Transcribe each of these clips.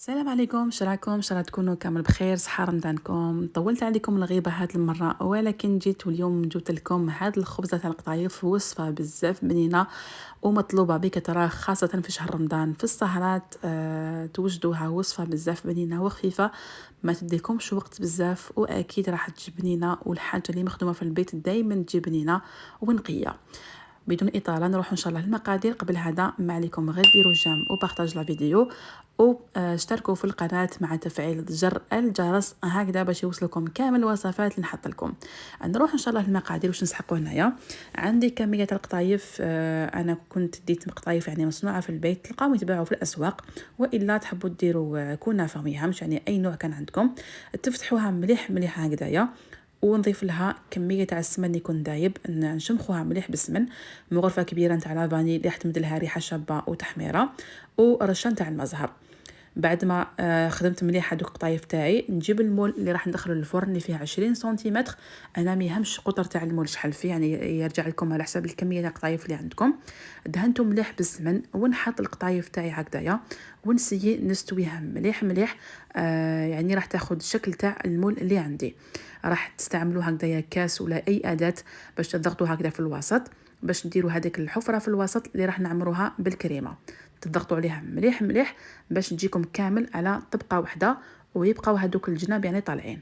السلام عليكم، شراكم شرا تكونوا كامل بخير، صحة رمضانكم. طولت عليكم الغيبة هاد المرة، ولكن جيت اليوم جبت لكم هاد الخبزة تاع القطايف، وصفة بزاف بنينة ومطلوبة بكثرة خاصة في شهر رمضان. في السهرات توجدوها، وصفة بزاف بنينة وخفيفة، ما تديكمش وقت بزاف، واكيد راح تجي بنينة، والحاجة اللي مخدومة في البيت دايما تجي بنينة ونقية. بدون اطاله نروح ان شاء الله للمقادير. قبل هذا ما عليكم غير ديروا جيم وبارطاج لا فيديو، واشتركوا في القناه مع تفعيل زر الجرس هكذا باش يوصلكم كامل الوصفات اللي نحط لكم. نروح ان شاء الله للمقادير واش نسحقوا هنايا. عندي كميه القطايف، انا كنت ديت قطايف يعني مصنوعه في البيت، تلقاو يتباعوا في الاسواق، والا تحبوا ديروا كنافه ميهمش، يعني اي نوع كان عندكم تفتحوها مليح مليح هكذايا، ونضيف لها كميه تاع السمن يكون دايب، نشمخوها مليح بالسمن، مغرفه كبيره تاع لافاني اللي راح تمد لها ريحه شابه وتحميره، ورشه تاع المزهر. بعد ما خدمت مليح هذوك القطايف تاعي، نجيب المول اللي راح ندخله للفرن اللي فيه 20 سنتيمتر. انا ما يهمش قطر تاع المول شحال فيه، يعني يرجع لكم على حسب الكميه تاع القطايف اللي عندكم. دهنته مليح بالسمن، ونحط القطايف تاعي هكذايا، ونسيي نستويها مليح مليح. يعني راح تاخذ الشكل تاع المول اللي عندي. راح تستعملوا هكذايا كاس ولا اي اداه باش تضغطوا هكذا في الوسط، باش نديروا هذيك الحفره في الوسط اللي راح نعمروها بالكريمه. تضغطوا عليها مليح مليح باش تجيكم كامل على طبقه واحده، ويبقاو هذوك الجناب يعني طالعين.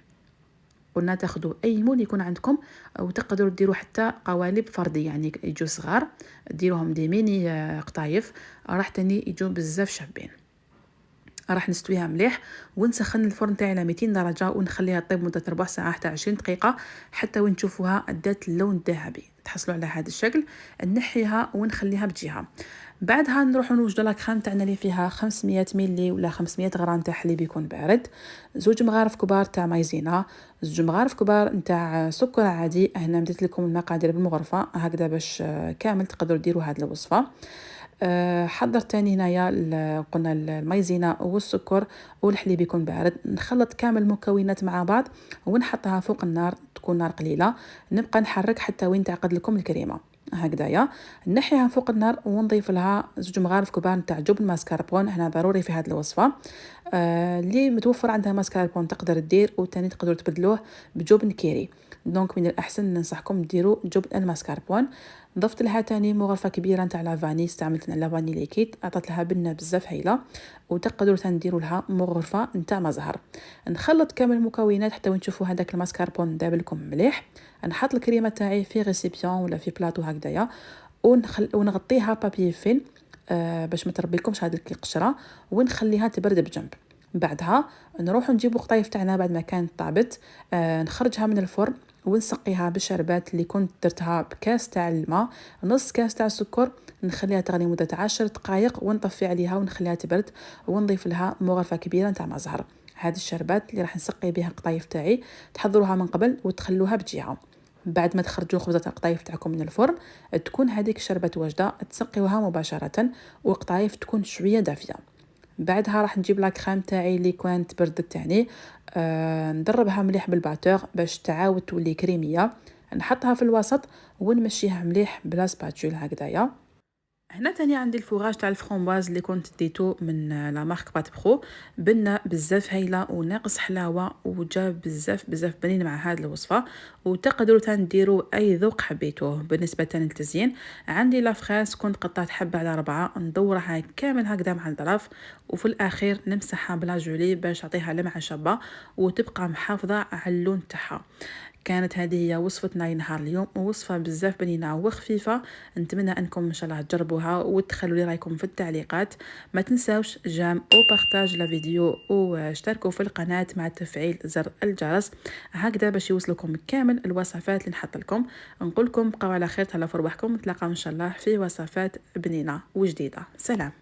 قلنا تاخذوا اي مول يكون عندكم، وتقدروا ديروا حتى قوالب فردي، يعني يجوا صغار ديروهم دي ميني قطايف، راح تاني يجوا بزاف شابين. راح نستويها مليح، ونسخن الفرن تاعي على 200 درجه، ونخليها طيب مده ربع ساعه حتى 20 دقيقه، حتى وين تشوفوها ادات اللون الذهبي تحصلوا على هذا الشكل. نحيها ونخليها بجهه. بعدها نروحوا نوجدوا لا كريم تاعنا اللي فيها 500 ملي ولا 500 غرام تاع حليب يكون بارد، زوج مغارف كبار تاع مايزينا، زوج مغارف كبار نتاع سكر عادي. هنا مديت لكم المقادير بالمغرفه هكذا باش كامل تقدروا ديروا هذه الوصفه. حضرت تاني هنايا قلنا المايزينا والسكر والحليب يكون بارد، نخلط كامل المكونات مع بعض، ونحطها فوق النار، تكون نار قليله، نبقى نحرك حتى وين تعقد لكم الكريمه هكذايا. نحيها فوق النار، ونضيف لها زوج مغارف كبار نتاع جبن ماسكربون، هنا ضروري في هذه الوصفه. اللي متوفر عندها ماسكربون تقدر دير، وتاني تقدروا تبدلوه بجبن كيري. دونك من الاحسن ننصحكم ديروا جبن الماسكربون. ضفت لها تاني مغرفه كبيره نتاع لافاني، استعملت لافاني ليكيد، عطات لها بنه بزاف هايله. وتقدروا تنديروا لها مغرفه نتاع مزهر. نخلط كامل المكونات حتى وين تشوفوا هذاك الماسكربون داب لكم مليح. نحط الكريمه تاعي في ريسيبيون ولا في بلاطو هكذايا، ونغطيها بابي فيلم باش ما تربيلكمش هذيك القشره، ونخليها تبرد بجنب. بعدها نروح نجيبوا قطايف تاعنا بعد ما كانت طابت، نخرجها من الفرن، ونسقيها بالشربات اللي كنت درتها بكاس تاع الماء، نص كاس تاع السكر، نخليها تغلي مده 10 دقائق، ونطفي عليها ونخليها تبرد، ونضيف لها مغرفه كبيره تاع مزهر. هذه الشربات اللي راح نسقي بها القطايف تاعي، تحضروها من قبل وتخلوها بجهه. بعد ما تخرجوا خبزه القطايف تاعكم من الفرن، تكون هذيك الشربات واجده، تسقيوها مباشره، والقطايف تكون شويه دافيه. بعدها راح نجيب لا كريم تاعي اللي كانت بردت تاني، ندربها مليح بالباتور باش تعاود تولي كريميه، نحطها في الوسط، ونمشيها مليح بلا سباتول هكذايا. هنا تاني عندي الفوغاج تاع الفرomboise اللي كنت ديتو من لا مارك بات برو، بنه بزاف هايله وناقص حلاوه، وجاب بزاف بزاف بنين مع هذه الوصفه. وتقدروا تنديروا اي ذوق حبيتوه. بالنسبه للتزيين، عندي لا فريس كنت قطعت حبه على 4، ندورها كامل هكذا مع الظرف، وفي الاخير نمسحها بلا جولي باش تعطيها لمعه شابه، وتبقى محافظه على اللون تاعها. كانت هذه هي وصفتنا لنهار اليوم، وصفة بزاف بنينة وخفيفة. نتمنى انكم ان شاء الله تجربوها وتخلوا لي رايكم في التعليقات. ما تنساوش جام او بارطاج لا فيديو، واشتركوا في القناة مع تفعيل زر الجرس هكذا باش يوصلكم كامل الوصفات اللي نحط لكم. نقول لكم بقاو على خير، تهلاو في رواحكم، نتلاقاو ان شاء الله في وصفات بنينة وجديدة. سلام.